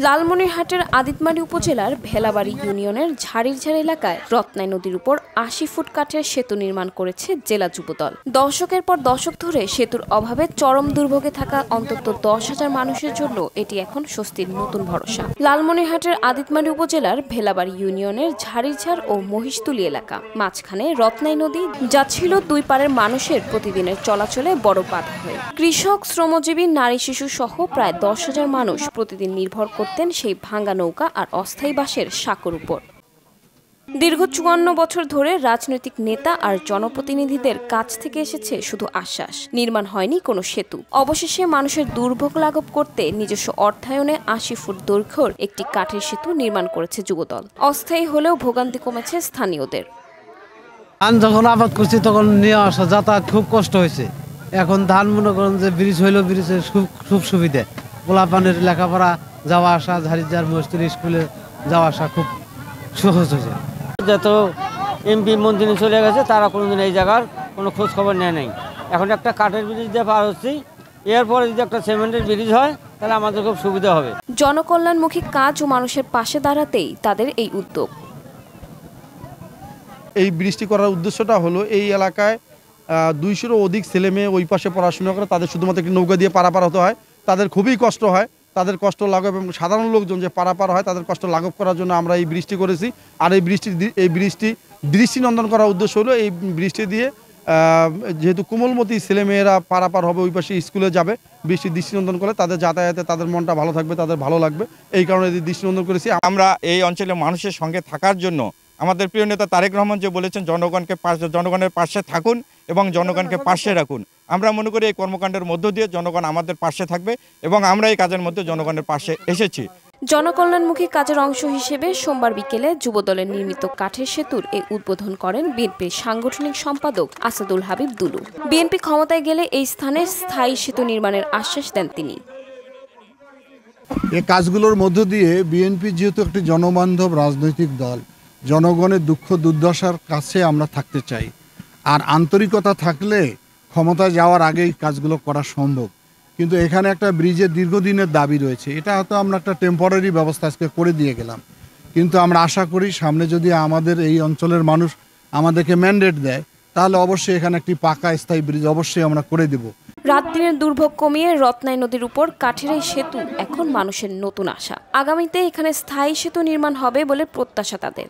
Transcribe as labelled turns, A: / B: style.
A: লালমনিরহাটের আদিতমারি উপজেলার ভেলাবাড়ি ইউনিয়নের ঝাড়িরঝাড় এলাকায় রত্নাই নদীর উপর ৮০ ফুট কাঠের সেতু নির্মাণ করেছে জেলা যুবদল। দশকের পর দশক ধরে সেতুর অভাবে চরম দুর্ভোগে থাকা অন্তত ১০,০০০ মানুষের জন্য এটি এখন স্বস্তির নতুন ভরসা। লালমনিরহাটের আদিতমারি উপজেলার ভেলাবাড়ি ইউনিয়নের ঝাড়িরঝাড় ও মহিষতুলি এলাকা, মাঝখানে রত্নাই নদী, যা ছিল দুই পারের মানুষের প্রতিদিনের চলাচলে বড় বাধা হয়ে। কৃষক, শ্রমজীবী, নারী, শিশু সহ প্রায় ১০,০০০ মানুষ প্রতিদিন নির্ভর করতেন সেই ভাঙা নৌকা আর অস্থায়ী বাঁশের সাঁকোর উপর। দীর্ঘ ৫৪ বছর ধরে রাজনৈতিক নেতা আর জনপ্রতিনিধিদের কাছ থেকে এসেছে শুধু আশ্বাস, নির্মাণ হয়নি কোনো সেতু। অবশেষে মানুষের দুর্ভোগ লাঘব করতে নিজস্ব অর্থায়নে ৮০ ফুট দৈর্ঘ্যের একটি কাঠের সেতু নির্মাণ করেছে যুবদল। অস্থায়ী হলেও ভোগান্তি কমেছে স্থানীয়দের।
B: ধান যখন আবাদ করছি তখন নিয়ে আসা যাতায়াত খুব কষ্ট হয়েছে। এখন ধান মনে করেন যে ব্রিজ হইলেও ব্রিজের খুব সুবিধা, পোলাপানের লেখাপড়া যাওয়া আসা, ঝাড়িরঝাড় মহিষতুলি স্কুলে যাওয়া আসা খুব সহজ হয়েছে।
C: যত এমপি মন্ত্রী চলে গেছে তারা কোনোদিন এই জায়গার কোনো খোঁজ খবর নেয় নাই। এখন একটা কাঠের ব্রিজ দিয়ে পার হচ্ছি, এরপরে যদি একটা সিমেন্টের ব্রিজ হয় তাহলে আমাদের খুব সুবিধা হবে।
A: জনকল্যাণমুখী কাজ ও মানুষের পাশে দাঁড়াতেই তাদের এই উদ্যোগ।
D: এই ব্রিজটি করার উদ্দেশ্যটা হলো এই এলাকায় ২০০-রও অধিক ছেলে মেয়ে ওই পাশে পড়াশোনা করে, তাদের শুধুমাত্র একটি নৌকা দিয়ে পারাপার হতে হয়, তাদের খুবই কষ্ট হয়। তাদের কষ্ট লাঘব এবং সাধারণ লোকজন যে পারাপার হয় তাদের কষ্ট লাঘব করার জন্য আমরা এই ব্রিজটি করেছি। আর এই ব্রিজটি দৃষ্টিনন্দন করার উদ্দেশ্য হলো এই ব্রিজটি দিয়ে যেহেতু কোমলমতি ছেলেমেয়েরা পারাপার হবে, ওই পাশে স্কুলে যাবে, বৃষ্টি দৃষ্টিনন্দন করে তাদের যাতায়াতে তাদের মনটা ভালো থাকবে, তাদের ভালো লাগবে, এই কারণে দৃষ্টিনন্দন করেছি।
E: আমরা এই অঞ্চলের মানুষের সঙ্গে থাকার জন্য আমাদের প্রিয় নেতা তারেক রহমান যে বলেছেন জনগণের পাশে থাকুন এবং জনগণকে পাশে রাখুন। আমরা মনে করি এই কর্মকাণ্ডের মধ্য দিয়ে জনগণ আমাদের পাশে থাকবে এবং আমরা এই কাজের মধ্যে জনগণের পাশে এসেছি।
A: জনকল্যাণমুখী কাজের অংশ হিসেবে সোমবার বিকেলে যুবদলের নির্মিত কাঠের সেতুর এই উদ্বোধন করেন বিএনপির সাংগঠনিক সম্পাদক আসাদুল হাবিব দুলু। বিএনপি ক্ষমতায় গেলে এই স্থানে স্থায়ী সেতু নির্মাণের আশ্বাস দেন তিনি।
F: এই কাজগুলোর মধ্য দিয়ে বিএনপি যেহেতু একটি জনবান্ধব রাজনৈতিক দল, জনগণের দুঃখ দুর্দশার কাছে আমরা থাকতে চাই। আর আন্তরিকতা থাকলে ক্ষমতায় যাওয়ার আগেই কাজগুলো করা সম্ভব। কিন্তু এখানে একটা ব্রিজের দীর্ঘদিনের দাবি রয়েছে, এটা হয়তো আমরা একটা টেম্পোরারি ব্যবস্থা আজকে করে দিয়ে গেলাম, কিন্তু আমরা আশা করি সামনে যদি আমাদের এই অঞ্চলের মানুষ আমাদেরকে ম্যান্ডেট দেয় তাহলে অবশ্যই এখানে একটি পাকা স্থায়ী ব্রিজ অবশ্যই আমরা করে দেব।
A: রাত দিনের দুর্ভোগ কমিয়ে রত্নাই নদীর উপর কাঠের এই সেতু এখন মানুষের নতুন আশা। আগামীতে এখানে স্থায়ী সেতু নির্মাণ হবে বলে প্রত্যাশা তাদের।